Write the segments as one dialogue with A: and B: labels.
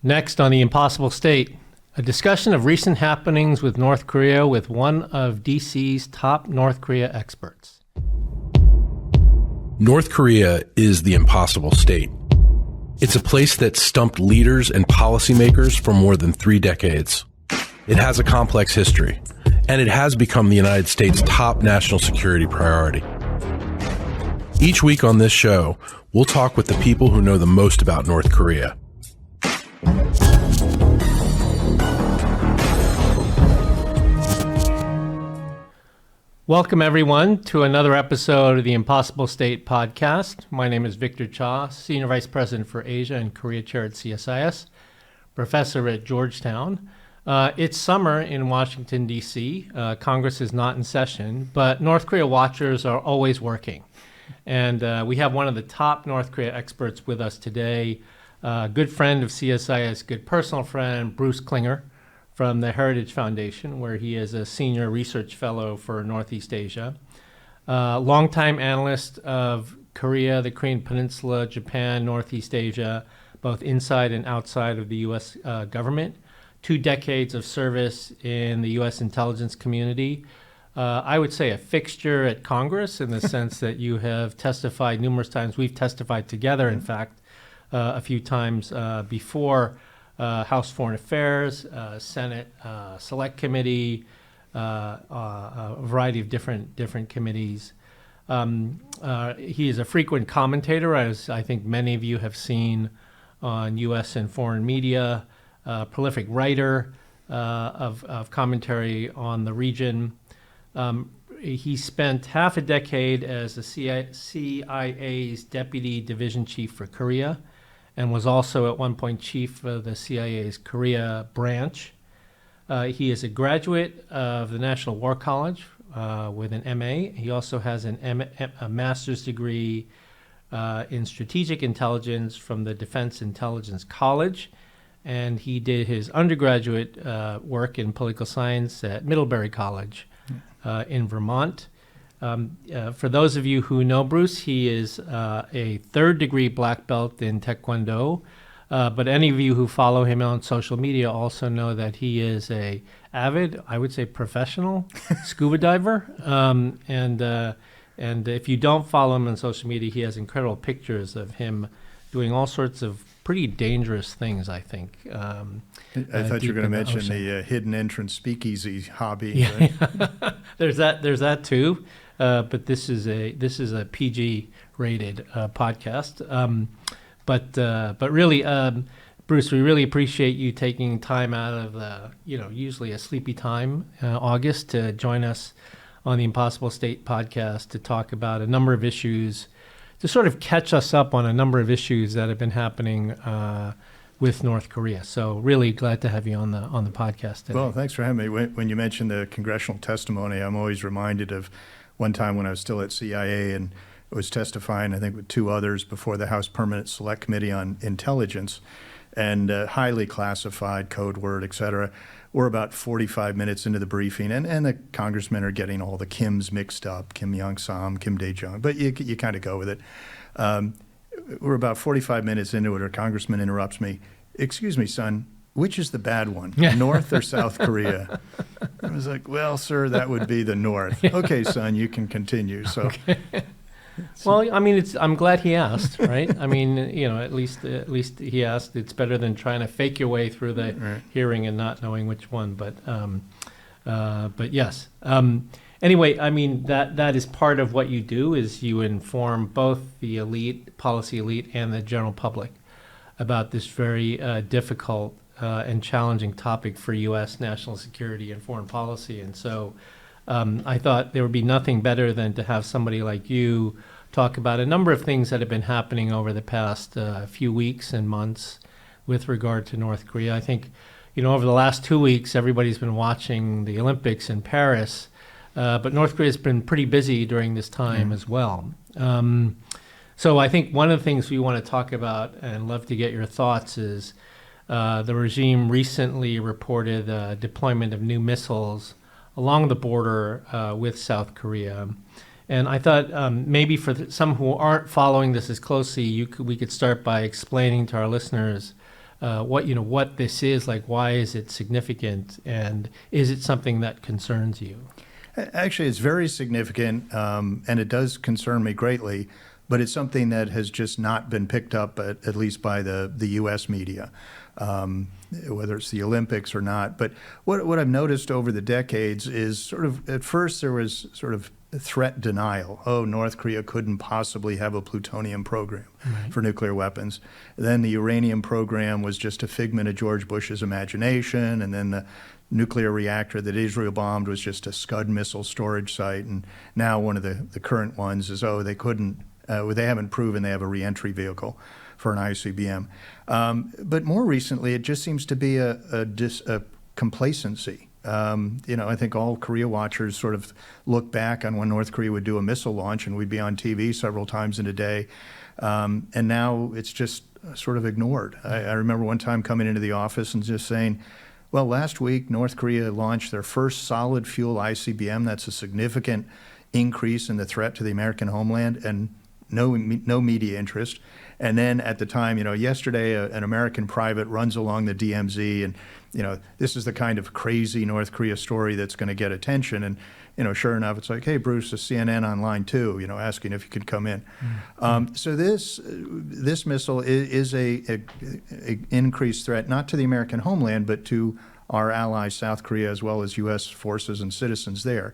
A: Next on The Impossible State, a discussion of recent happenings with North Korea with one of DC's top North Korea experts.
B: North Korea is the impossible state. It's a place that stumped leaders and policymakers for more than 3 decades. It has a complex history, and it has become the United States' top national security priority. Each week on this show, we'll talk with the people who know the most about North Korea.
A: Welcome, everyone, to another episode of the Impossible State podcast. My name is Victor Cha, Senior Vice President for Asia and Korea Chair at CSIS, Professor at Georgetown. It's summer in Washington, D.C. Congress is not in session, but North Korea watchers are always working. And we have one of the top North Korea experts with us today, a good friend of CSIS, good personal friend, Bruce Klingner from the Heritage Foundation, where he is a senior research fellow for Northeast Asia. Longtime analyst of Korea, the Korean Peninsula, Japan, Northeast Asia, both inside and outside of the U.S. Government. 2 decades of service in the U.S. intelligence community. I would say a fixture at Congress in the sense that you have testified numerous times. We've testified together, in fact, a few times before House Foreign Affairs, Senate Select Committee, a variety of different committees. He is a frequent commentator, as I think many of you have seen on U.S. and foreign media, prolific writer of commentary on the region. He spent half a decade as the CIA's Deputy Division Chief for Korea, and was also at one point chief of the CIA's Korea branch. He is a graduate of the National War College with an MA. He also has a master's degree in strategic intelligence from the Defense Intelligence College, and he did his undergraduate work in political science at Middlebury College in Vermont. For those of you who know Bruce, he is a 3rd-degree black belt in Taekwondo, but any of you who follow him on social media also know that he is a avid, I would say professional, scuba diver. And if you don't follow him on social media, he has incredible pictures of him doing all sorts of pretty dangerous things, I think.
C: I thought you were going to mention the hidden entrance speakeasy hobby.
A: Yeah. Right? There's that too. But this is a PG-rated podcast. But really, Bruce, we really appreciate you taking time out of usually a sleepy time, August, to join us on the Impossible State podcast to talk about a number of issues, to sort of catch us up on a number of issues that have been happening with North Korea. So really glad to have you on the podcast today.
C: Well, thanks for having me. When you mentioned the congressional testimony, I'm always reminded of one time when I was still at CIA and was testifying, I think, with 2 others before the House Permanent Select Committee on Intelligence, and highly classified, code word, et cetera. We're about 45 minutes into the briefing, and the congressmen are getting all the Kims mixed up, Kim Young-sam, Kim Dae-jung, but you kind of go with it. We're about 45 minutes into it, our congressman interrupts me. "Excuse me, son, which is the bad one, North or South Korea?" I was like, "Well, sir, that would be the North." "Okay, son, you can continue." So,
A: okay. Well, I mean, I'm glad he asked, right? I mean, at least he asked. It's better than trying to fake your way through the hearing and not knowing which one. But yes. Anyway, I mean, that is part of what you do, is you inform both the elite, policy elite, and the general public about this very difficult and challenging topic for U.S. national security and foreign policy. And so I thought there would be nothing better than to have somebody like you talk about a number of things that have been happening over the past few weeks and months with regard to North Korea. I think, over the last 2 weeks, everybody's been watching the Olympics in Paris, but North Korea's been pretty busy during this time as well. So I think one of the things we want to talk about and love to get your thoughts is the regime recently reported deployment of new missiles along the border with South Korea. And I thought maybe for some who aren't following this as closely, we could start by explaining to our listeners what this is, like why is it significant, and is it something that concerns you?
C: Actually, it's very significant, and it does concern me greatly, but it's something that has just not been picked up, at least by the U.S. media, whether it's the Olympics or not. But what I've noticed over the decades is sort of, at first there was sort of threat denial. Oh, North Korea couldn't possibly have a plutonium program for nuclear weapons. Then the uranium program was just a figment of George Bush's imagination, and then the nuclear reactor that Israel bombed was just a Scud missile storage site. And now one of the current ones is, they couldn't, they haven't proven they have a reentry vehicle for an ICBM. But more recently, it just seems to be a complacency. I think all Korea watchers sort of look back on when North Korea would do a missile launch, and we'd be on TV several times in a day. And now it's just sort of ignored. I remember one time coming into the office and just saying, well, last week, North Korea launched their first solid fuel ICBM. That's a significant increase in the threat to the American homeland, and no media interest. And then at the time, yesterday, an American private runs along the DMZ, and, this is the kind of crazy North Korea story that's going to get attention. And, sure enough, it's like, hey, Bruce, it's CNN online too, asking if you could come in. So this missile is a increased threat, not to the American homeland, but to our ally, South Korea, as well as U.S. forces and citizens there.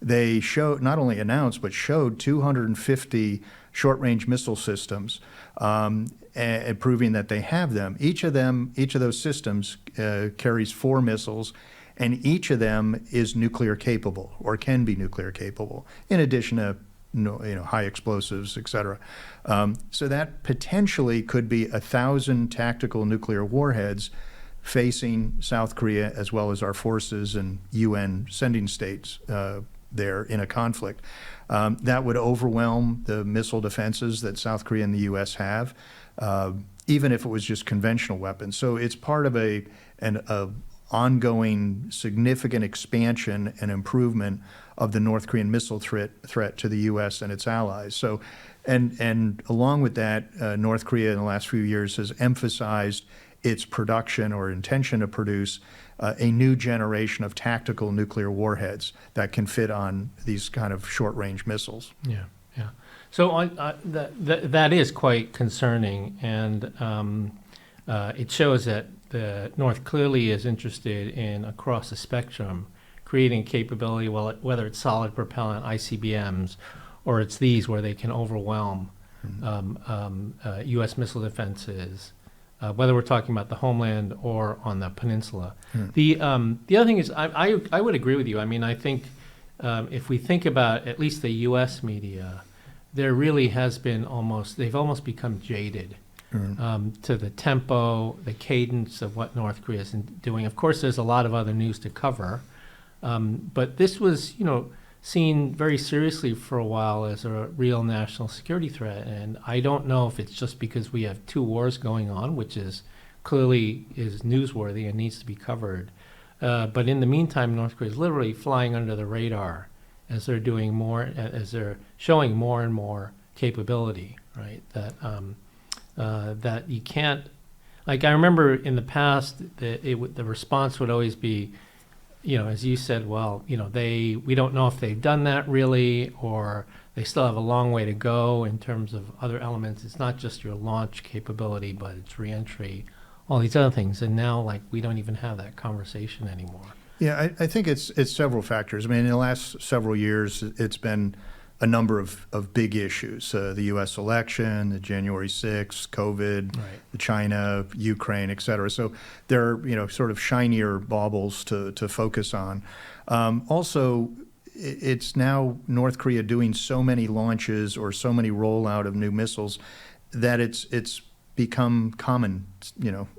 C: They not only announced, but showed 250 short-range missile systems, and proving that they have them. Each of those systems carries 4 missiles, and each of them is nuclear capable or can be nuclear capable, in addition to high explosives, et cetera. So that potentially could be 1,000 tactical nuclear warheads facing South Korea, as well as our forces and UN sending states there in a conflict. That would overwhelm the missile defenses that South Korea and the U.S. have, even if it was just conventional weapons. So it's part of an ongoing significant expansion and improvement of the North Korean missile threat to the U.S. and its allies. So, and along with that, North Korea in the last few years has emphasized its production or intention to produce a new generation of tactical nuclear warheads that can fit on these kind of short-range missiles.
A: Yeah. So that is quite concerning, and it shows that the North clearly is interested in, across the spectrum, creating capability, whether it's solid propellant ICBMs, or it's these where they can overwhelm U.S. missile defenses, whether we're talking about the homeland or on the peninsula. The other thing is, I would agree with you. I mean, I think if we think about at least the U.S. media, there really has been they've almost become jaded to the tempo, the cadence of what North Korea is doing. Of course, there's a lot of other news to cover, but this was, seen very seriously for a while as a real national security threat. And I don't know if it's just because we have 2 wars going on, which is clearly is newsworthy and needs to be covered. But in the meantime, North Korea is literally flying under the radar as they're doing more, as they're showing more and more capability, right? That you can't, like I remember in the past, the response would always be, as you said, well, we don't know if they've done that really, or they still have a long way to go in terms of other elements. It's not just your launch capability, but it's reentry, all these other things. And now, we don't even have that conversation anymore.
C: Yeah, I think it's several factors. I mean, in the last several years, it's been a number of big issues. The U.S. election, the January 6th, COVID, the China, Ukraine, et cetera. So there are, sort of shinier baubles to focus on. Also, it's now North Korea doing so many launches or so many rollout of new missiles that it's become common,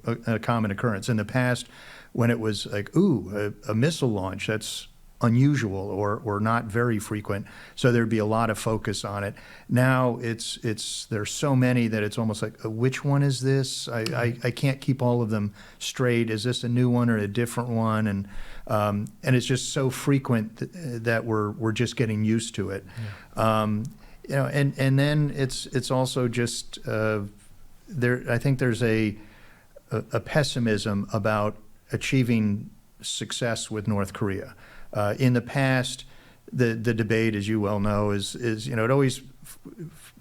C: a common occurrence. In the past, when it was like, a missile launch, that's unusual or not very frequent, so there'd be a lot of focus on it. Now there's so many that it's almost like, which one is this? I can't keep all of them straight. Is this a new one or a different one? And it's just so frequent that we're just getting used to it. And then it's also just there. I think there's a a pessimism about achieving success with North Korea. In the past, the debate, as you well know, is it always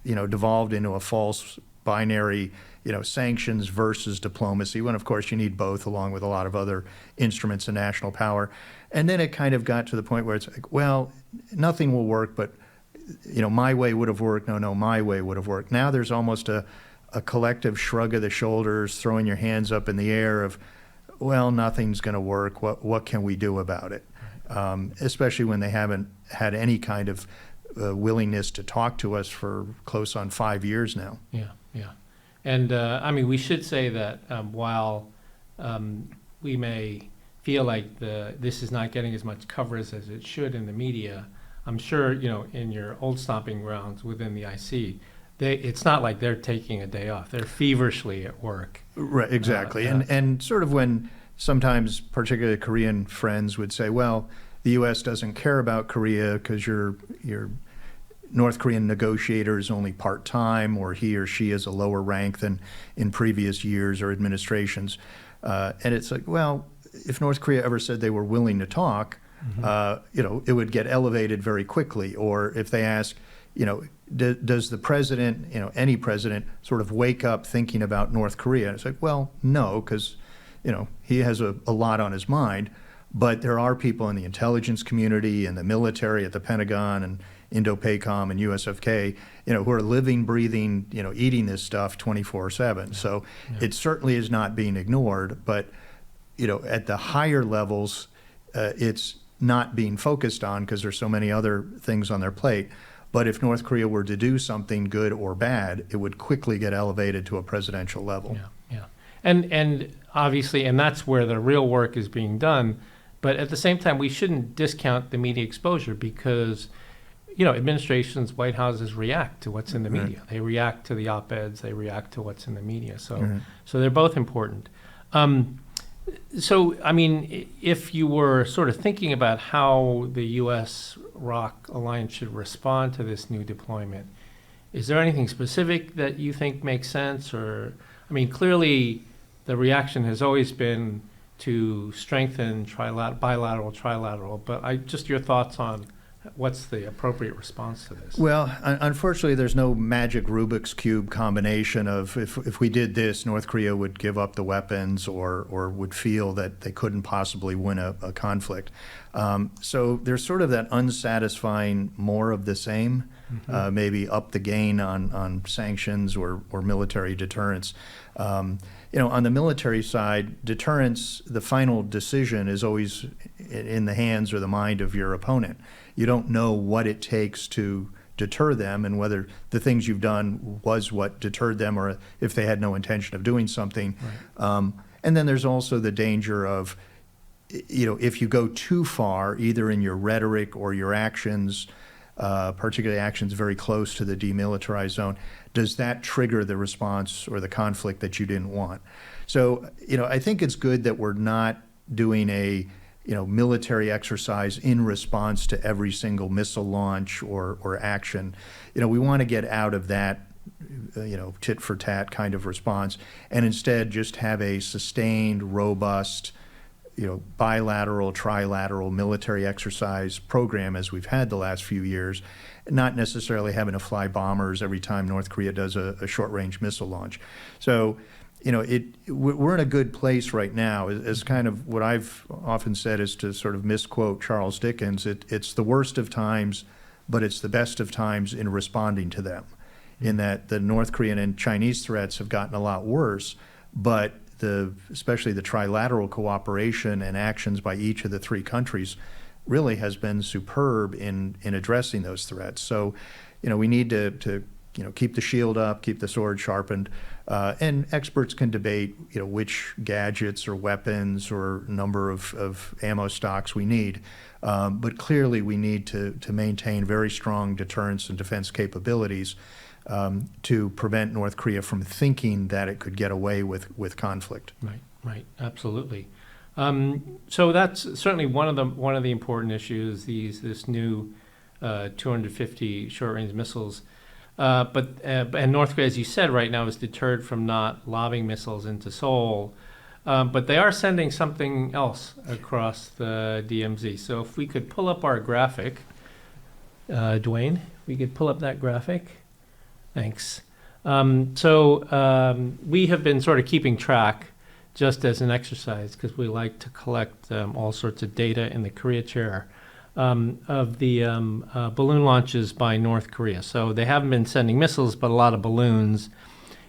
C: devolved into a false binary, sanctions versus diplomacy, when of course you need both along with a lot of other instruments of national power. And then it kind of got to the point where it's like, well, nothing will work, but my way would have worked. No, my way would have worked. Now there's almost a collective shrug of the shoulders, throwing your hands up in the air of, well, nothing's going to work. What can we do about it? Especially when they haven't had any kind of willingness to talk to us for close on 5 years now.
A: Yeah. And we should say that while we may feel like this is not getting as much coverage as it should in the media, I'm sure, in your old stomping grounds within the IC, it's not like they're taking a day off. They're feverishly at work.
C: Right, exactly.
A: Yeah.
C: And sort of when sometimes particularly Korean friends would say, well, the U.S. doesn't care about Korea because your North Korean negotiator is only part-time, or he or she is a lower rank than in previous years or administrations. And it's like, well, if North Korea ever said they were willing to talk, it would get elevated very quickly. Or if they ask, does the president, any president, sort of wake up thinking about North Korea? And it's like, well, no, because, he has a lot on his mind. But there are people in the intelligence community and the military at the Pentagon and Indo-PACOM and USFK, who are living, breathing, eating this stuff 24/7. So it certainly is not being ignored. But, at the higher levels, it's not being focused on because there's so many other things on their plate. But if North Korea were to do something good or bad, it would quickly get elevated to a presidential level.
A: Yeah. And obviously, and that's where the real work is being done. But at the same time, we shouldn't discount the media exposure because, administrations, White Houses react to what's in the media. They react to the op-eds. They react to what's in the media. So they're both important. If you were sort of thinking about how the U.S.-ROC alliance should respond to this new deployment, is there anything specific that you think makes sense? Or, clearly the reaction has always been to strengthen bilateral, trilateral, but just your thoughts on what's the appropriate response to this?
C: Well, unfortunately, there's no magic Rubik's Cube combination of if we did this, North Korea would give up the weapons or would feel that they couldn't possibly win a conflict. So there's sort of that unsatisfying more of the same, maybe up the gain on sanctions or military deterrence. On the military side, deterrence, the final decision is always in the hands or the mind of your opponent. You don't know what it takes to deter them and whether the things you've done was what deterred them or if they had no intention of doing something. Right. And then there's also the danger of, if you go too far, either in your rhetoric or your actions, particularly actions very close to the demilitarized zone, does that trigger the response or the conflict that you didn't want? So, I think it's good that we're not doing a, military exercise in response to every single missile launch or action. We want to get out of that, tit for tat kind of response and instead just have a sustained, robust, bilateral, trilateral military exercise program as we've had the last few years, not necessarily having to fly bombers every time North Korea does a short-range missile launch. So, we're in a good place right now. As kind of what I've often said is to sort of misquote Charles Dickens, it's the worst of times, but it's the best of times in responding to them, in that the North Korean and Chinese threats have gotten a lot worse, but especially the trilateral cooperation and actions by each of the three countries really has been superb in addressing those threats. So, we need to keep the shield up, keep the sword sharpened, and experts can debate, which gadgets or weapons or number of ammo stocks we need. But clearly we need to maintain very strong deterrence and defense capabilities to prevent North Korea from thinking that it could get away with conflict.
A: Right, absolutely. So that's certainly one of the important issues. This new 250 short-range missiles. And North Korea, as you said, right now is deterred from not lobbing missiles into Seoul. But they are sending something else across the DMZ. So if we could pull up our graphic, Dwayne, we could pull up that graphic. Thanks. We have been sort of keeping track just as an exercise because we like to collect all sorts of data in the Korea Chair of the balloon launches by North Korea. So they haven't been sending missiles, but a lot of balloons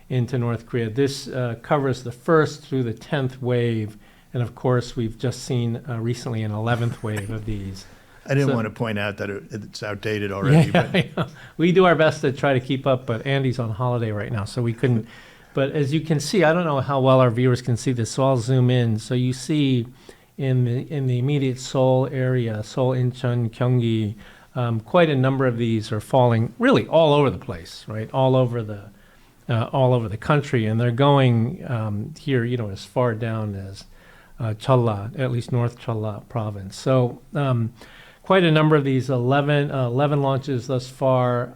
A: into North Korea. This covers the 1st through the 10th wave. And of course, we've just seen recently an 11th wave of these.
C: I didn't want to point out that it's outdated already.
A: But we do our best to try to keep up, but Andy's on holiday right now, so we couldn't. But as you can see, I don't know how well our viewers can see this, so I'll zoom in. So you see in the immediate Seoul area, Seoul, Incheon, Gyeonggi, quite a number of these are falling really all over the place, right? All over the country, and they're going here, as far down as Cholla, at least North Cholla province. So quite a number of these, 11 launches thus far.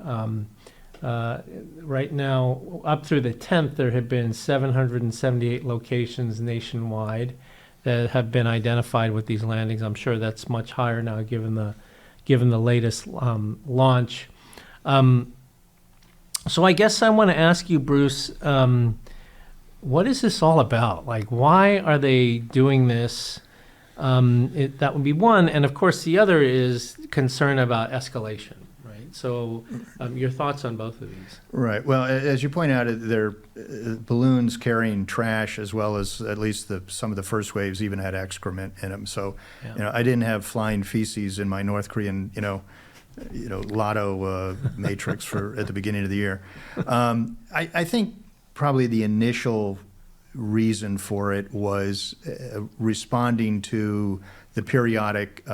A: Right now, up through the 10th, there have been 778 locations nationwide that have been identified with these landings. I'm sure that's much higher now, given the latest launch. So I guess I want to ask you, Bruce, what is this all about? Like, why are they doing this? That would be one. And of course, the other is concern about escalation, right? So your thoughts on both of these?
C: Right. Well, as you point out, they're balloons carrying trash, as well as at least some of the first waves even had excrement in them. So, I didn't have flying feces in my North Korean, lotto matrix at the beginning of the year. I think probably the initial reason for it was responding to the periodic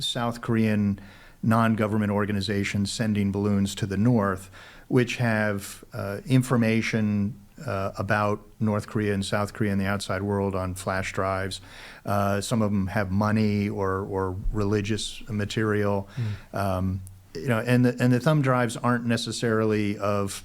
C: South Korean non-government organizations sending balloons to the north, which have information about North Korea and South Korea and the outside world on flash drives. Some of them have money or religious material. And the thumb drives aren't necessarily of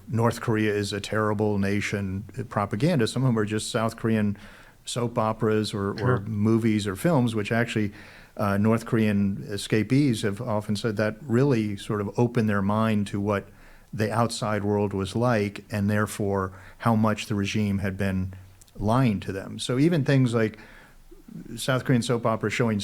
C: North Korea is a terrible nation propaganda. Some of them are just South Korean soap operas or movies or films, which actually North Korean escapees have often said that really sort of opened their mind to what the outside world was like, and therefore how much the regime had been lying to them. So even things like South Korean soap opera showing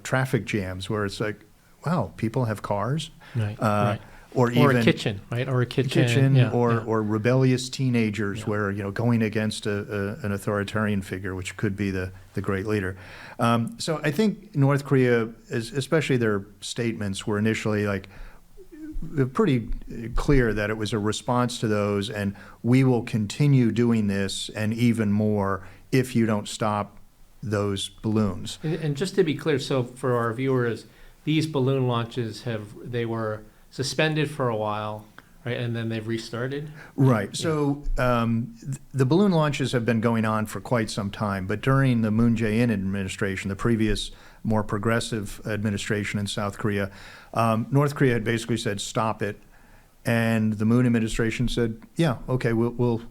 C: traffic jams where it's like, wow, people have cars.
A: Right.
C: Or
A: a kitchen, right? Or a kitchen.
C: Or rebellious teenagers where, going against an authoritarian figure, which could be the great leader. So I think North Korea, especially their statements, were initially pretty clear that it was a response to those, and we will continue doing this and even more if you don't stop those balloons.
A: And just to be clear, so for our viewers, these balloon launches they were suspended for a while, right, and then they've restarted?
C: Right. So the balloon launches have been going on for quite some time, but during the Moon Jae-in administration, the previous more progressive administration in South Korea, North Korea had basically said, stop it. And the Moon administration said, yeah, okay, we'll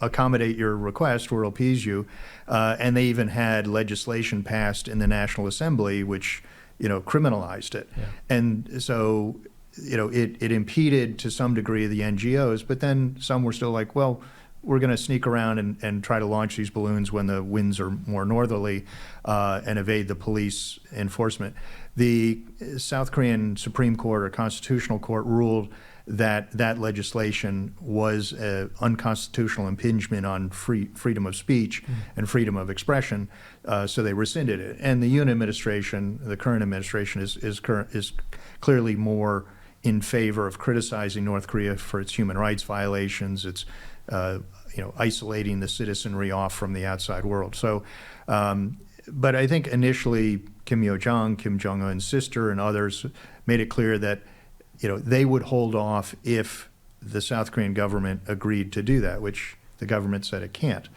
C: accommodate your request, we'll appease you. And they even had legislation passed in the National Assembly, which, criminalized it. Yeah. And so, it impeded to some degree the NGOs, but then some were still like, well, we're going to sneak around and try to launch these balloons when the winds are more northerly and evade the police enforcement. The South Korean Supreme Court or Constitutional Court ruled that legislation was an unconstitutional impingement on freedom of speech and freedom of expression, so they rescinded it. And the Yoon administration, the current administration, is clearly more in favor of criticizing North Korea for its human rights violations. It's isolating the citizenry off from the outside world. So, but I think initially Kim Yo-jong, Kim Jong-un's sister, and others made it clear that they would hold off if the South Korean government agreed to do that, which the government said it can't.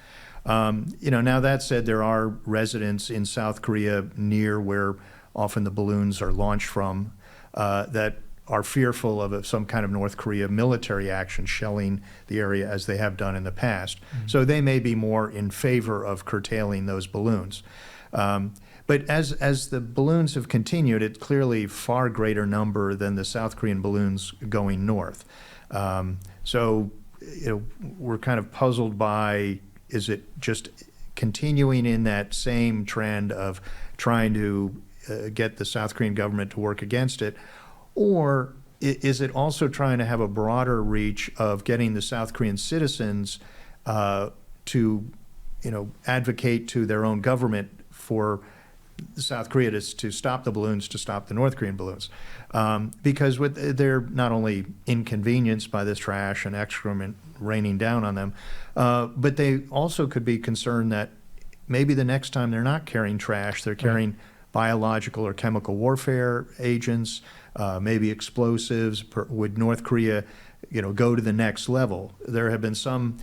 C: Now that said, there are residents in South Korea near where often the balloons are launched from that are fearful of some kind of North Korea military action shelling the area as they have done in the past. So they may be more in favor of curtailing those balloons. But as the balloons have continued, it's clearly far greater number than the South Korean balloons going north. So we're kind of puzzled by, is it just continuing in that same trend of trying to get the South Korean government to work against it, or is it also trying to have a broader reach of getting the South Korean citizens to advocate to their own government for South Korea to stop the balloons, to stop the North Korean balloons? Because they're not only inconvenienced by this trash and excrement raining down on them, but they also could be concerned that maybe the next time they're not carrying trash, they're carrying biological or chemical warfare agents, maybe explosives. Would North Korea, go to the next level? There have been some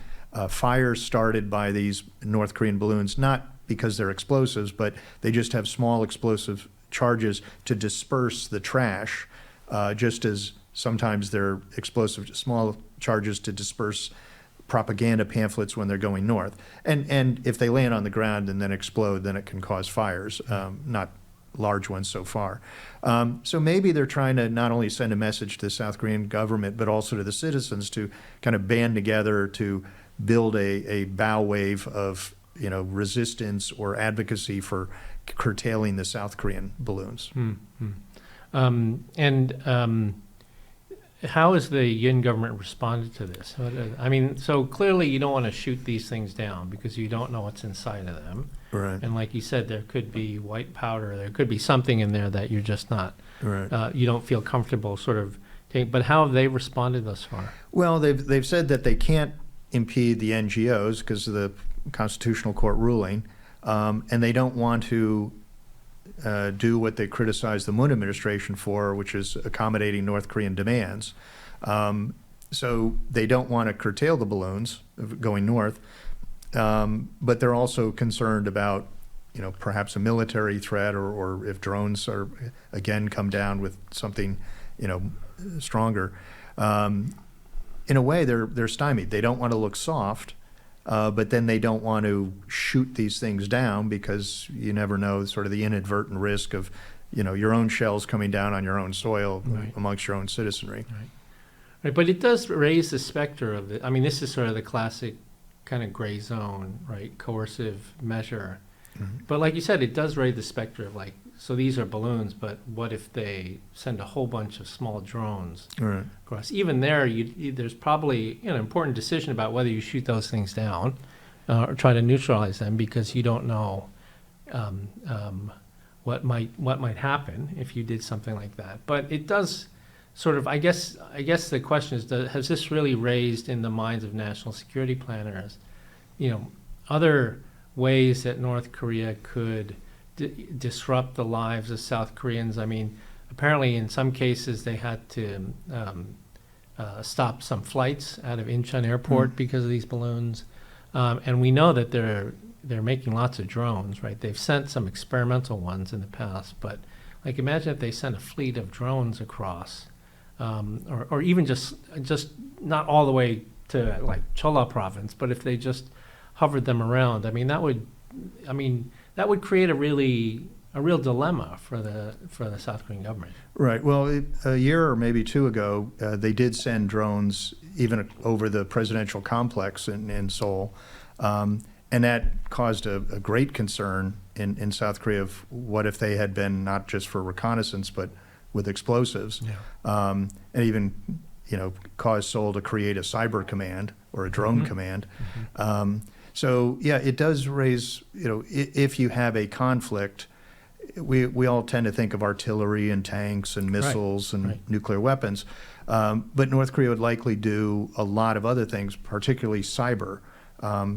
C: fires started by these North Korean balloons, not because they're explosives, but they just have small explosive charges to disperse the trash, just as sometimes they're explosive small charges to disperse propaganda pamphlets when they're going north. And if they land on the ground and then explode, then it can cause fires, not large ones so far. So maybe they're trying to not only send a message to the South Korean government, but also to the citizens to kind of band together to build a bow wave of resistance or advocacy for curtailing the South Korean balloons.
A: How has the Yin government responded to this? I mean, so clearly you don't want to shoot these things down because you don't know what's inside of them.
C: Right.
A: And like you said, there could be white powder. There could be something in there that you're just not, you don't feel comfortable sort of taking. But how have they responded thus far?
C: Well, they've said that they can't impede the NGOs because of the Constitutional Court ruling, and they don't want to do what they criticize the Moon administration for, which is accommodating North Korean demands. So they don't want to curtail the balloons going north, but they're also concerned about, perhaps a military threat, or if drones are again come down with something, stronger. In a way, they're stymied. They don't want to look soft. But then they don't want to shoot these things down because you never know sort of the inadvertent risk of, your own shells coming down on your own soil amongst your own citizenry.
A: Right, but it does raise the specter of it. I mean, this is sort of the classic kind of gray zone, right? Coercive measure. But like you said, it does raise the specter of so these are balloons, but what if they send a whole bunch of small drones across? Even there, there's probably an important decision about whether you shoot those things down or try to neutralize them, because you don't know what might happen if you did something like that. But it does sort of, I guess the question is, has this really raised in the minds of national security planners, other ways that North Korea could disrupt the lives of South Koreans? I mean, apparently in some cases they had to stop some flights out of Incheon Airport because of these balloons, and we know that they're making lots of drones, right? They've sent some experimental ones in the past, but imagine if they sent a fleet of drones across, or even just not all the way to Cholla province, but if they just hovered them around. That would create a real dilemma for the South Korean government.
C: Right. Well, a year or maybe two ago, they did send drones even over the presidential complex in Seoul, and that caused a great concern in South Korea of what if they had been not just for reconnaissance but with explosives, and even caused Seoul to create a cyber command or a drone command. So yeah, it does raise, if you have a conflict, we all tend to think of artillery and tanks and missiles and nuclear weapons, but North Korea would likely do a lot of other things, particularly cyber.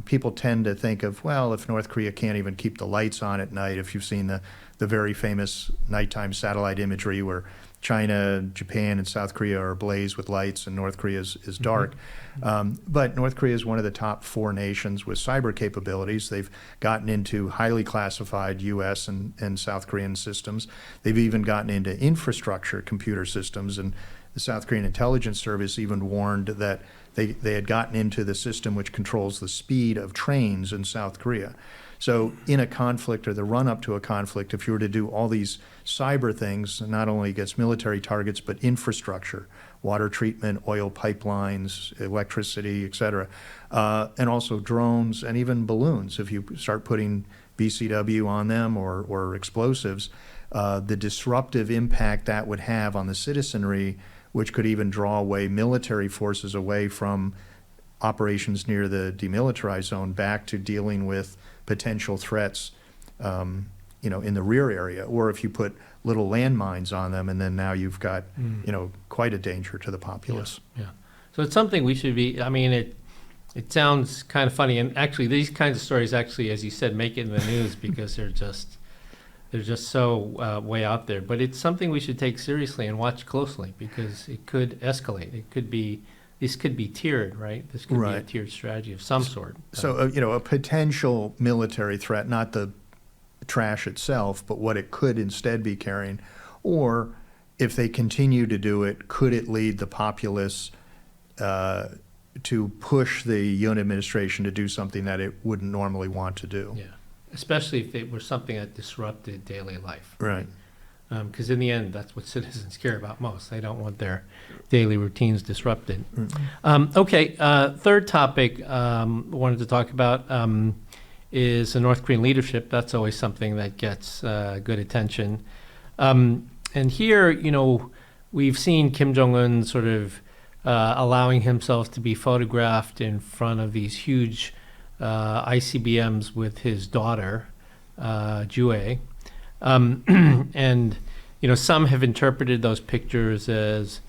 C: People tend to think of, well, if North Korea can't even keep the lights on at night, if you've seen the very famous nighttime satellite imagery where China, Japan, and South Korea are ablaze with lights, and North Korea is dark. But North Korea is one of the top 4 nations with cyber capabilities. They've gotten into highly classified U.S. and South Korean systems. They've even gotten into infrastructure computer systems, and the South Korean intelligence service even warned that they had gotten into the system which controls the speed of trains in South Korea. So in a conflict or the run-up to a conflict, if you were to do all these cyber things, not only against military targets, but infrastructure, water treatment, oil pipelines, electricity, et cetera, and also drones and even balloons, if you start putting BCW on them or explosives, the disruptive impact that would have on the citizenry, which could even draw away military forces away from operations near the demilitarized zone back to dealing with potential threats, in the rear area. Or if you put little landmines on them, and then now you've got, quite a danger to the populace.
A: Yeah. So it's something we should be, I mean, it sounds kind of funny. And actually, these kinds of stories actually, as you said, make it in the news because they're just so way out there. But it's something we should take seriously and watch closely because it could escalate. This could be tiered, right? This could be a tiered strategy of some sort.
C: So, a potential military threat, not the trash itself, but what it could instead be carrying. Or if they continue to do it, could it lead the populace to push the Yoon administration to do something that it wouldn't normally want to do?
A: Yeah, especially if it were something that disrupted daily life.
C: Right.
A: Because in the end, that's what citizens care about most. They don't want their daily routines disrupted. Okay, third topic I wanted to talk about is the North Korean leadership. That's always something that gets good attention. And here, we've seen Kim Jong-un sort of allowing himself to be photographed in front of these huge ICBMs with his daughter, Jue. And some have interpreted those pictures as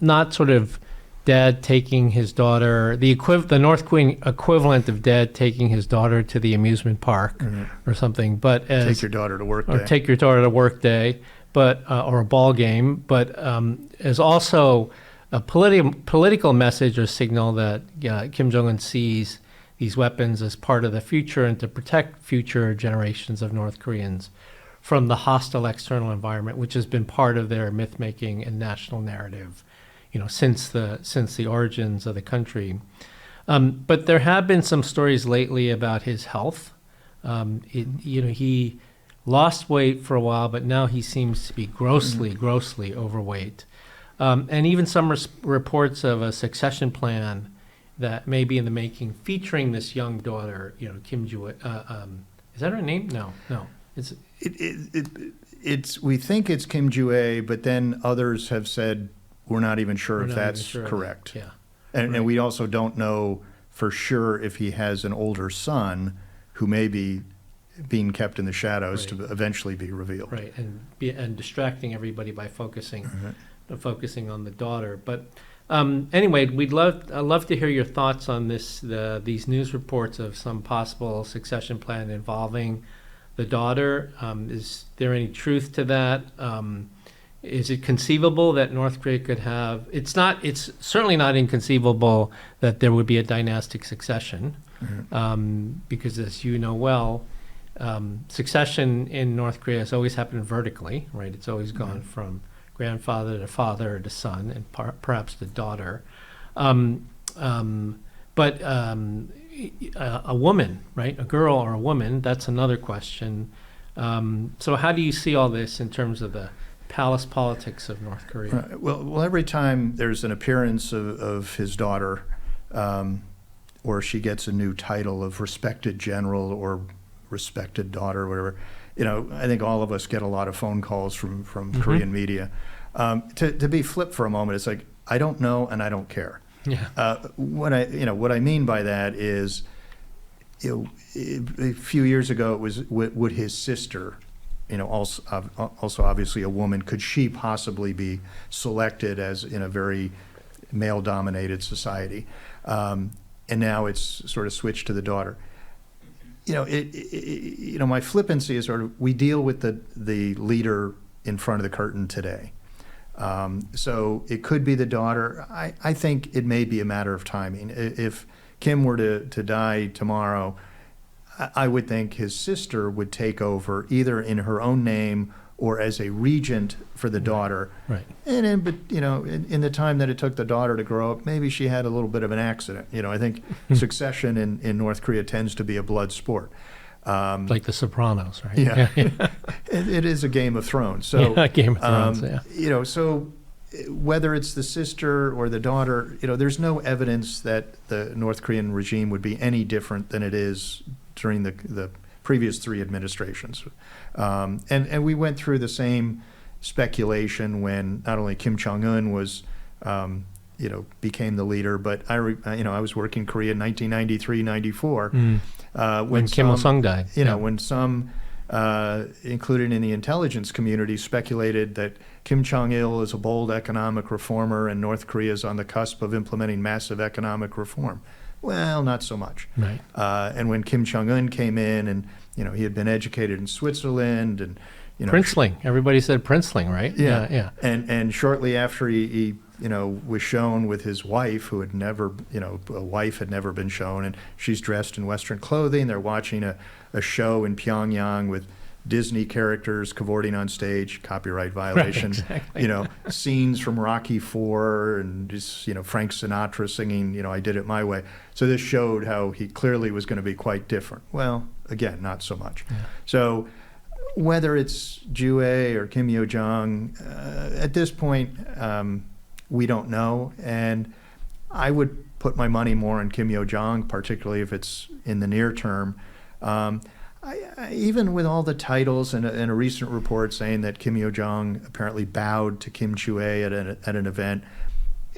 A: not sort of dad taking his daughter, the North Korean equivalent of dad taking his daughter to the amusement park or something, but as
C: take your daughter to work day.
A: Or take your daughter to work day, but or a ball game, but as also a political message or signal that Kim Jong-un sees these weapons as part of the future and to protect future generations of North Koreans from the hostile external environment, which has been part of their myth-making and national narrative, since the origins of the country. But there have been some stories lately about his health. He lost weight for a while, but now he seems to be grossly overweight. And even some reports of a succession plan that may be in the making, featuring this young daughter, Kim Jue. Is that her name? No.
C: It's we think it's Kim Jue, but then others have said we're not even sure if that's correct.
A: Yeah.
C: And we also don't know for sure if he has an older son who may be being kept in the shadows to eventually be revealed.
A: Right, and distracting everybody by focusing on the daughter. But anyway, I'd love to hear your thoughts on these news reports of some possible succession plan involving the daughter. Is there any truth to that? Is it conceivable that North Korea could have? It's certainly not inconceivable that there would be a dynastic succession, because as you know well, succession in North Korea has always happened vertically, right? It's always gone from grandfather to father to son and perhaps to daughter. But a woman, right? A girl or a woman, that's another question. So how do you see all this in terms of the palace politics of North Korea?
C: Right. Well, every time there's an appearance of his daughter, or she gets a new title of respected general or respected daughter, or whatever, I think all of us get a lot of phone calls from Korean media. To be flipped for a moment, it's like, I don't know and I don't care.
A: Yeah.
C: What I mean by that is, a few years ago it was would his sister, also obviously a woman, could she possibly be selected as in a very male-dominated society? And now it's sort of switched to the daughter. My flippancy is sort of, we deal with the leader in front of the curtain today. So it could be the daughter. I think it may be a matter of timing. If Kim were to die tomorrow, I would think his sister would take over either in her own name or as a regent for the daughter.
A: Right.
C: And in the time that it took the daughter to grow up, maybe she had a little bit of an accident. I think succession in North Korea tends to be a blood sport.
A: Like The Sopranos, right?
C: Yeah. It is a Game of Thrones. So
A: Game of Thrones, yeah.
C: So whether it's the sister or the daughter, there's no evidence that the North Korean regime would be any different than it is during the previous 3 administrations. And we went through the same speculation when not only Kim Jong-un was, became the leader, but I was working in Korea in 1993, 94. When
A: Kim Il-sung died.
C: When some, included in the intelligence community, speculated that Kim Jong-il is a bold economic reformer and North Korea is on the cusp of implementing massive economic reform. Well, not so much.
A: Right.
C: And when Kim Jong-un came in and, he had been educated in Switzerland and,
A: Princeling. Everybody said Princeling, right?
C: Yeah. And shortly after he was shown with his wife, who had never, a wife had never been shown, and she's dressed in Western clothing. They're watching a show in Pyongyang with Disney characters cavorting on stage, copyright violation.
A: Right, exactly.
C: Scenes from Rocky IV and just, Frank Sinatra singing, I did it my way. So this showed how he clearly was going to be quite different. Well, again, not so much.
A: Yeah.
C: So whether it's Ju or Kim Yo Jong, at this point, we don't know. And I would put my money more on Kim Yo Jong, particularly if it's in the near term. Even with all the titles and a recent report saying that Kim Yo Jong apparently bowed to Kim Chu-ae at an event,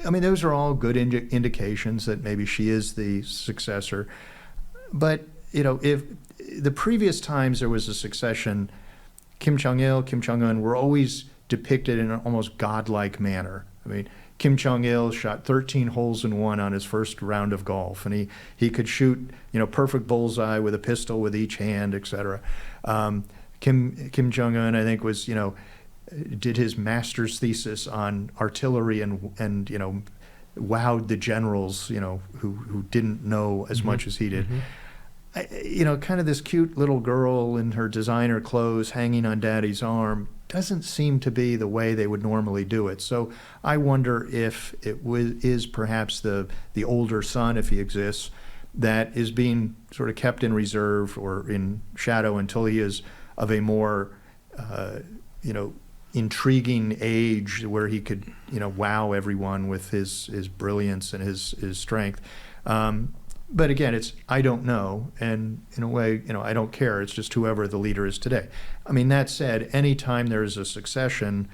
C: those are all good indications that maybe she is the successor. But if the previous times there was a succession, Kim Jong-il, Kim Jong-un were always depicted in an almost godlike manner. Kim Jong-il shot 13 holes in one on his first round of golf, and he could shoot, perfect bullseye with a pistol with each hand, etc. Kim Jong-un, I think, was, did his master's thesis on artillery and wowed the generals, who didn't know as much as he did. Kind of this cute little girl in her designer clothes hanging on daddy's arm doesn't seem to be the way they would normally do it. So I wonder if it is perhaps the older son, if he exists, that is being sort of kept in reserve or in shadow until he is of a more, intriguing age where he could, wow everyone with his brilliance and his strength. But again, I don't know, and in a way, I don't care. It's just whoever the leader is today. That said, anytime there is a succession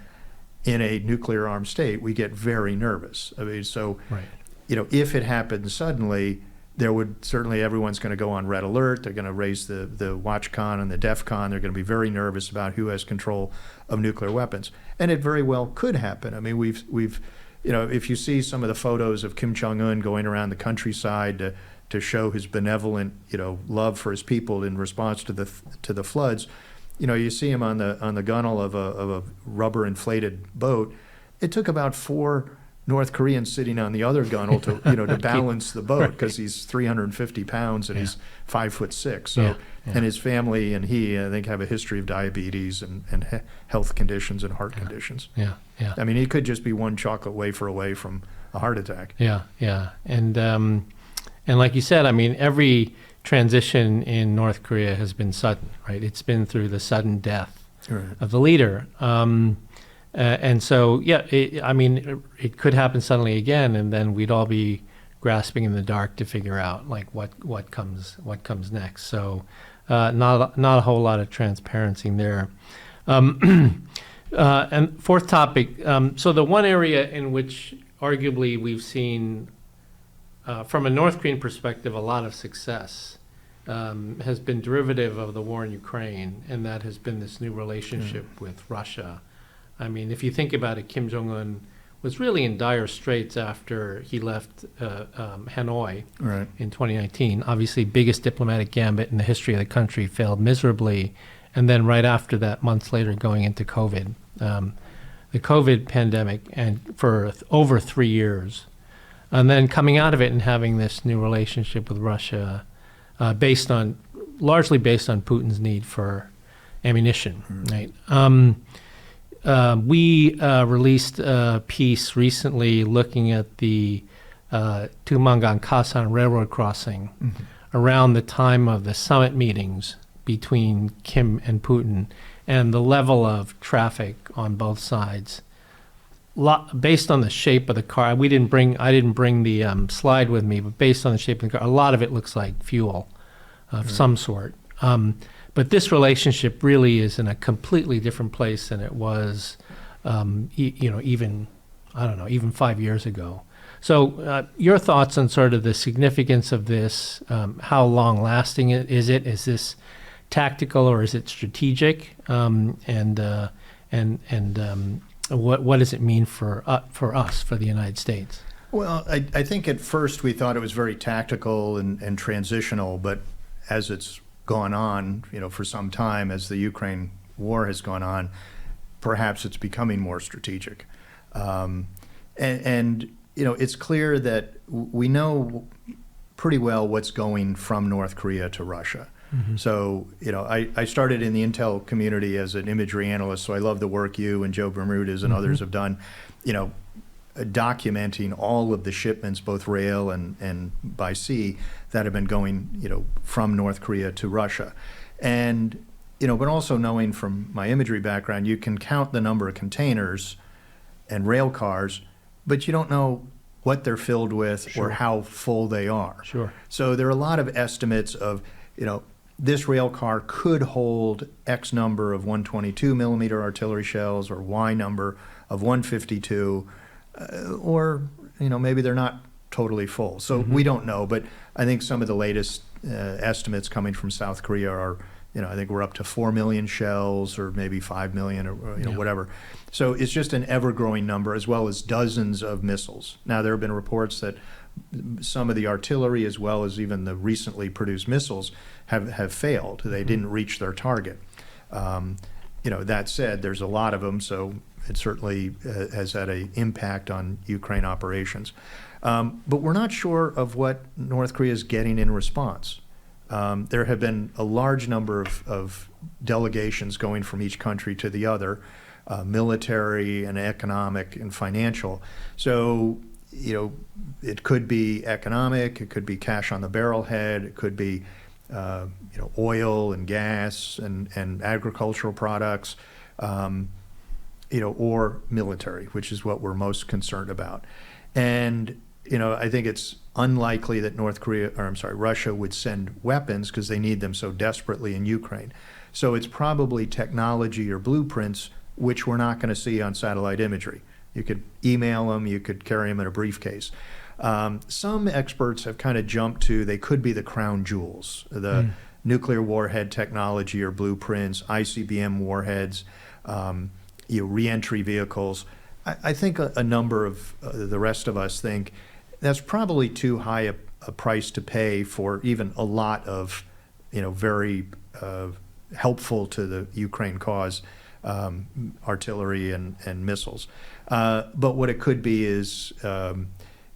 C: in a nuclear-armed state, we get very nervous.
A: Right.
C: If it happens suddenly, everyone's going to go on red alert. They're going to raise the WatchCon and the DEFCON. They're going to be very nervous about who has control of nuclear weapons, and it very well could happen. We've if you see some of the photos of Kim Jong-un going around the countryside to show his benevolent, love for his people in response to the floods, you see him on the gunnel of a rubber inflated boat. It took about 4 North Koreans sitting on the other gunnel to to balance the boat, because he's 350 pounds and he's 5'6". So and his family and he, I think, have a history of diabetes and health conditions and heart conditions.
A: Yeah.
C: He could just be one chocolate wafer away from a heart attack.
A: Yeah. And like you said, every transition in North Korea has been sudden, right? It's been through the sudden death of the leader. And so, it could happen suddenly again, and then we'd all be grasping in the dark to figure out what comes next. So, not a whole lot of transparency there. And fourth topic. So the one area in which arguably we've seen, from a North Korean perspective, a lot of success has been derivative of the war in Ukraine, and that has been this new relationship with Russia. If you think about it, Kim Jong-un was really in dire straits after he left Hanoi in 2019. Obviously, biggest diplomatic gambit in the history of the country, failed miserably. And then right after that, months later, going into COVID, the the COVID pandemic and for over 3 years, and then coming out of it and having this new relationship with Russia, largely based on Putin's need for ammunition, right? We released a piece recently looking at the Tumangan-Kasan railroad crossing around the time of the summit meetings between Kim and Putin, and the level of traffic on both sides. Based on the shape of the car, I didn't bring the slide with me, but based on the shape of the car, a lot of it looks like fuel of some sort. But this relationship really is in a completely different place than it was, even 5 years ago. So your thoughts on sort of the significance of this, how long lasting is it? Is this tactical or is it strategic? What does it mean for us, for the United States?
C: Well, I think at first we thought it was very tactical and transitional, but as it's gone on, for some time, as the Ukraine war has gone on, perhaps it's becoming more strategic. It's clear that we know pretty well what's going from North Korea to Russia. So, I started in the intel community as an imagery analyst, so I love the work you and Joe Bermudez and others have done, documenting all of the shipments, both rail and by sea, that have been going, from North Korea to Russia. And, but also knowing from my imagery background, you can count the number of containers and rail cars, but you don't know what they're filled with or how full they are.
A: Sure.
C: So there are a lot of estimates of, this rail car could hold X number of 122 millimeter artillery shells or Y number of 152, or maybe they're not totally full. So we don't know, but I think some of the latest estimates coming from South Korea are, I think we're up to 4 million shells or maybe 5 million or whatever. So it's just an ever-growing number, as well as dozens of missiles. Now, there have been reports that some of the artillery, as well as even the recently produced missiles, have failed. They didn't reach their target. That said, there's a lot of them, so it certainly has had an impact on Ukraine operations. But we're not sure of what North Korea is getting in response. There have been a large number of delegations going from each country to the other, military and economic and financial. So, it could be economic, it could be cash on the barrel head, it could be oil and gas and agricultural products, or military, which is what we're most concerned about. And, I think it's unlikely that Russia would send weapons because they need them so desperately in Ukraine. So it's probably technology or blueprints, which we're not going to see on satellite imagery. You could email them, you could carry them in a briefcase. Some experts have kind of jumped to they could be the crown jewels, the nuclear warhead technology or blueprints, ICBM warheads, reentry vehicles. I think a number of the rest of us think that's probably too high a price to pay for even a lot of, very helpful to the Ukraine cause artillery and missiles. But what it could be is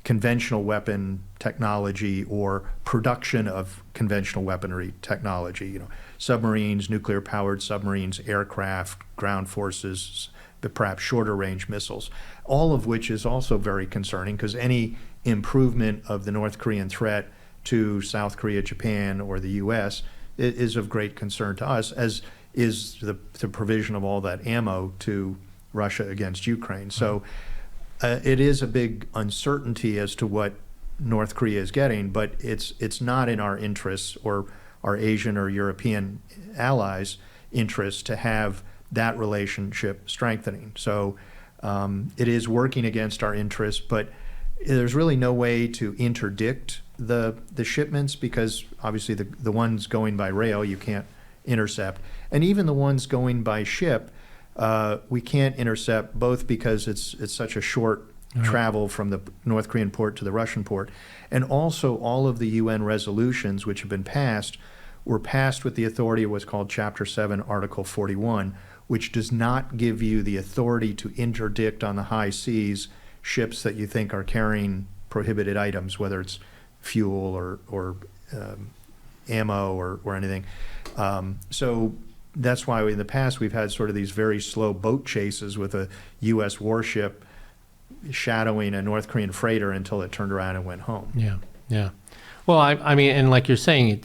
C: conventional weapon technology or production of conventional weaponry technology, submarines, nuclear-powered submarines, aircraft, ground forces, but perhaps shorter range missiles, all of which is also very concerning because any improvement of the North Korean threat to South Korea, Japan, or the U.S. is of great concern to us, as is the provision of all that ammo to Russia against Ukraine. So it is a big uncertainty as to what North Korea is getting, but it's not in our interests or our Asian or European allies' interests to have that relationship strengthening. So it is working against our interests, but there's really no way to interdict the shipments because obviously the ones going by rail you can't intercept, and even the ones going by ship we can't intercept, both because it's such a short travel from the North Korean port to the Russian port, and also all of the UN resolutions which have been passed were passed with the authority of what's called Chapter 7, Article 41, which does not give you the authority to interdict on the high seas ships that you think are carrying prohibited items, whether it's fuel or ammo or anything. So that's why in the past we've had sort of these very slow boat chases with a U.S. warship shadowing a North Korean freighter until it turned around and went home.
A: Yeah, yeah. Well, I mean, and like you're saying,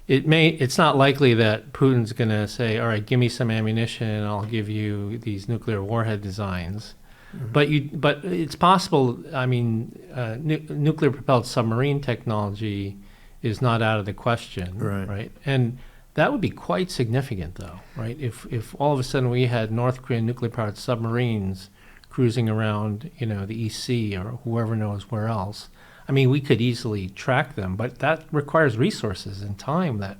A: it's not likely that Putin's going to say, all right, give me some ammunition and I'll give you these nuclear warhead designs. Mm-hmm. But it's possible. I mean, nuclear propelled submarine technology is not out of the question, right? And that would be quite significant, though, right? If all of a sudden we had North Korean nuclear powered submarines cruising around, the East Sea or whoever knows where else. I mean, we could easily track them, but that requires resources and time that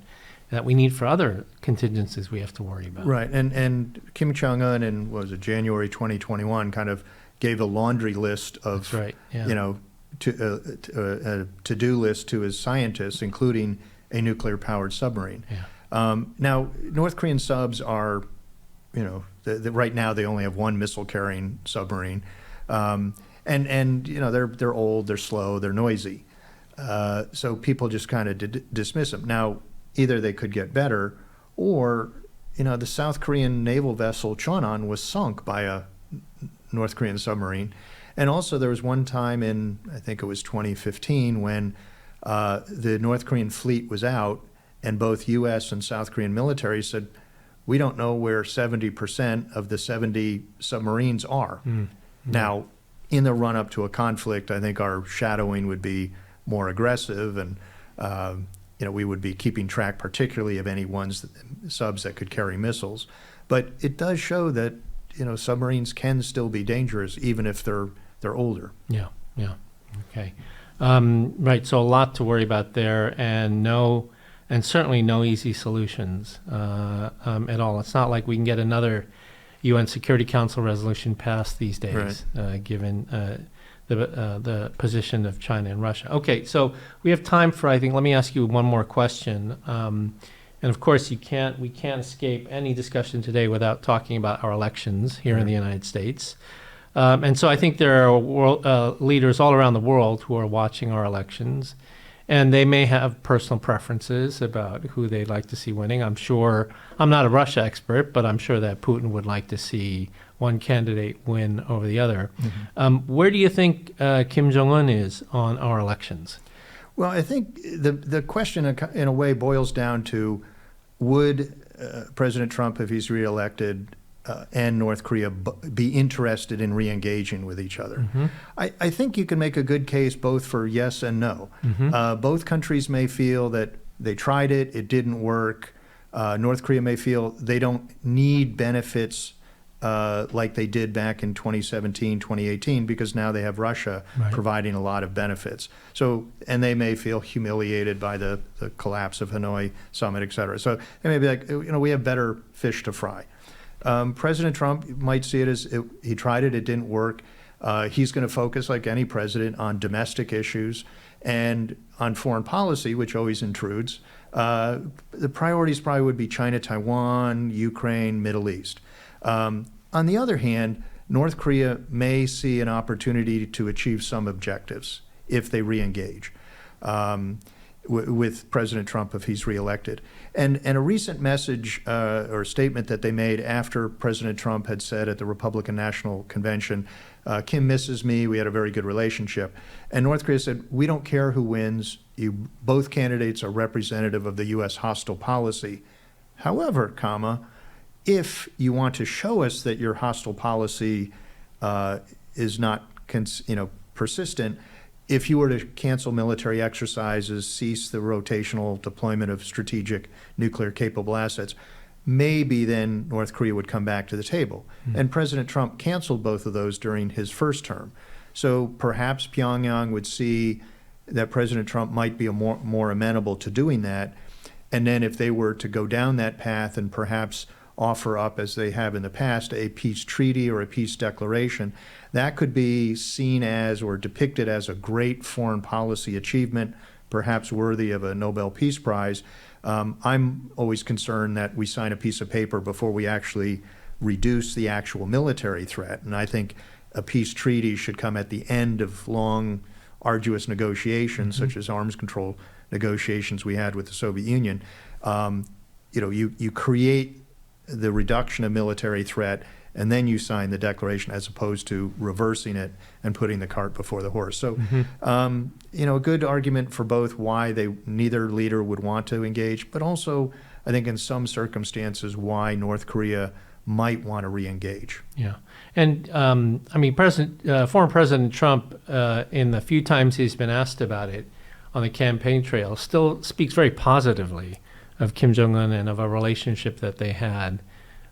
A: we need for other contingencies we have to worry about.
C: Right, and Kim Jong-un in, what was it, January 2021, kind of gave a laundry list of,
A: That's right, yeah.
C: To-do list to his scientists, including a nuclear-powered submarine.
A: Yeah.
C: Now, North Korean subs are, right now they only have one missile-carrying submarine. And they're old, they're slow, they're noisy. So people just kind of dismiss them. Now, either they could get better, or the South Korean naval vessel Cheonan was sunk by a North Korean submarine. And also there was one time in, I think it was 2015, when the North Korean fleet was out, and both U.S. and South Korean military said, we don't know where 70% of the 70 submarines are. Mm. Now, in the run-up to a conflict, I think our shadowing would be more aggressive, and we would be keeping track, particularly of any subs that could carry missiles. But it does show that submarines can still be dangerous, even if they're older.
A: Yeah. Okay. Right. So a lot to worry about there, and certainly no easy solutions at all. It's not like we can get another UN Security Council resolution passed these days, right. Given the position of China and Russia. Okay, so we have time for, I think, let me ask you one more question. And of course, we can't escape any discussion today without talking about our elections here in the United States. And so I think there are leaders all around the world who are watching our elections, and they may have personal preferences about who they'd like to see winning. I'm not a Russia expert, but I'm sure that Putin would like to see one candidate win over the other. Mm-hmm. Where do you think Kim Jong-un is on our elections?
C: Well, I think the question in a way boils down to, would President Trump, if he's reelected, and North Korea be interested in re-engaging with each other? Mm-hmm. I think you can make a good case both for yes and no. Mm-hmm. Both countries may feel that they tried it didn't work. North Korea may feel they don't need benefits like they did back in 2017, 2018, because now they have Russia providing a lot of benefits. So, and they may feel humiliated by the collapse of Hanoi summit, et cetera. So they may be like, we have better fish to fry. President Trump might see it as he tried it didn't work. He's going to focus, like any president, on domestic issues and on foreign policy, which always intrudes. The priorities probably would be China, Taiwan, Ukraine, Middle East. On the other hand, North Korea may see an opportunity to achieve some objectives if they re-engage with President Trump if he's reelected. And a recent message or statement that they made after President Trump had said at the Republican National Convention, Kim misses me, we had a very good relationship. And North Korea said, we don't care who wins. Both candidates are representative of the U.S. hostile policy. However, if you want to show us that your hostile policy is not persistent, if you were to cancel military exercises, cease the rotational deployment of strategic nuclear-capable assets, maybe then North Korea would come back to the table. Mm-hmm. And President Trump canceled both of those during his first term. So perhaps Pyongyang would see that President Trump might be more amenable to doing that. And then if they were to go down that path and perhaps offer up, as they have in the past, a peace treaty or a peace declaration, that could be seen as or depicted as a great foreign policy achievement, perhaps worthy of a Nobel Peace Prize. I'm always concerned that we sign a piece of paper before we actually reduce the actual military threat. And I think a peace treaty should come at the end of long, arduous negotiations, such as arms control negotiations we had with the Soviet Union. You create the reduction of military threat, and then you sign the declaration, as opposed to reversing it and putting the cart before the horse. So, a good argument for both why neither leader would want to engage, but also, I think in some circumstances, why North Korea might want to re-engage.
A: Yeah. And, former President Trump, in the few times he's been asked about it on the campaign trail, still speaks very positively of Kim Jong-un and of a relationship that they had.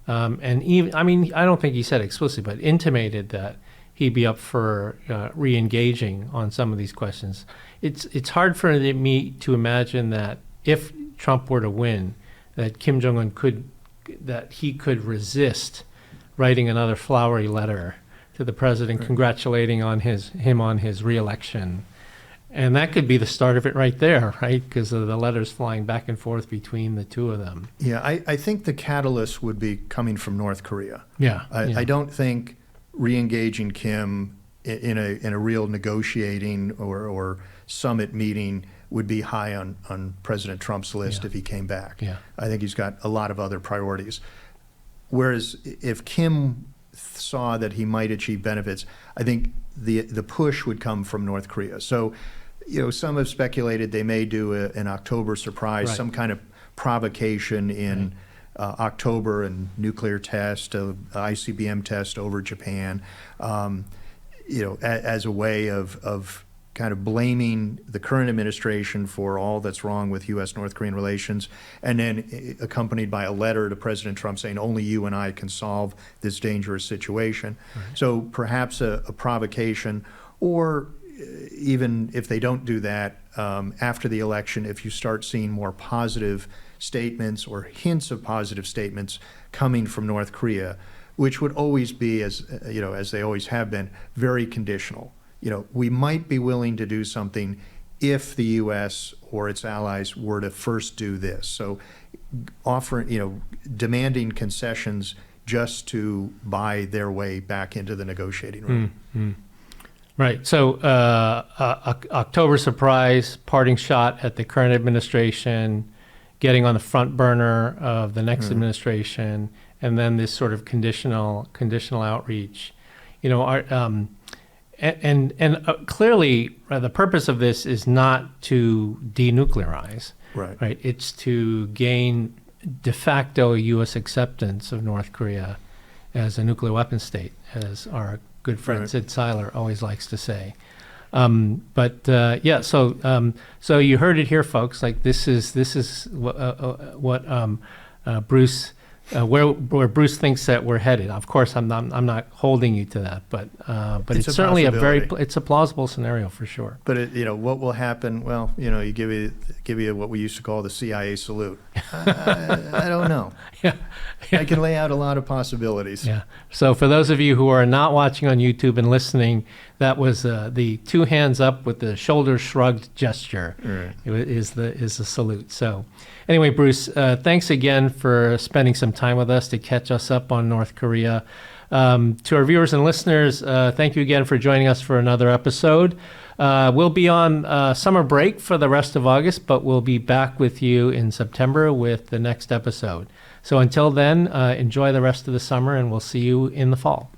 A: And even, I don't think he said explicitly, but intimated that he'd be up for re-engaging on some of these questions. It's hard for me to imagine that if Trump were to win, that Kim Jong-un could resist writing another flowery letter to the president congratulating him on his re-election. And that could be the start of it right there, right? Because of the letters flying back and forth between the two of them.
C: Yeah, I think the catalyst would be coming from North Korea.
A: Yeah.
C: I don't think re-engaging Kim in a real negotiating or summit meeting would be high on President Trump's list if he came back.
A: Yeah.
C: I think he's got a lot of other priorities. Whereas if Kim saw that he might achieve benefits, I think the push would come from North Korea. So, some have speculated they may do an October surprise, some kind of provocation in October, and nuclear test, ICBM test over Japan, as a way of kind of blaming the current administration for all that's wrong with U.S.-North Korean relations, and then accompanied by a letter to President Trump saying only you and I can solve this dangerous situation. So perhaps a provocation, or even if they don't do that, after the election, if you start seeing more positive statements or hints of positive statements coming from North Korea, which would always be, as they always have been, very conditional. We might be willing to do something if the U.S. or its allies were to first do this. So demanding concessions just to buy their way back into the negotiating room.
A: Mm-hmm. Right. So October surprise, parting shot at the current administration, getting on the front burner of the next administration, and then this sort of conditional outreach. Clearly, the purpose of this is not to denuclearize. Right. It's to gain de facto U.S. acceptance of North Korea as a nuclear weapon state, as our good friend Sid Seiler always likes to say. So you heard it here, folks. Like this is what Bruce. Where Bruce thinks that we're headed. Of course, I'm not holding you to that, but it's certainly it's a plausible scenario for sure.
C: But what will happen? Well, you give you what we used to call the CIA salute. I don't know. Yeah. I can lay out a lot of possibilities.
A: Yeah. So for those of you who are not watching on YouTube and listening, that was the two hands up with the shoulder shrugged gesture.
C: Right.
A: Is the salute. So. Anyway, Bruce, thanks again for spending some time with us to catch us up on North Korea. To our viewers and listeners, thank you again for joining us for another episode. We'll be on summer break for the rest of August, but we'll be back with you in September with the next episode. So until then, enjoy the rest of the summer, and we'll see you in the fall.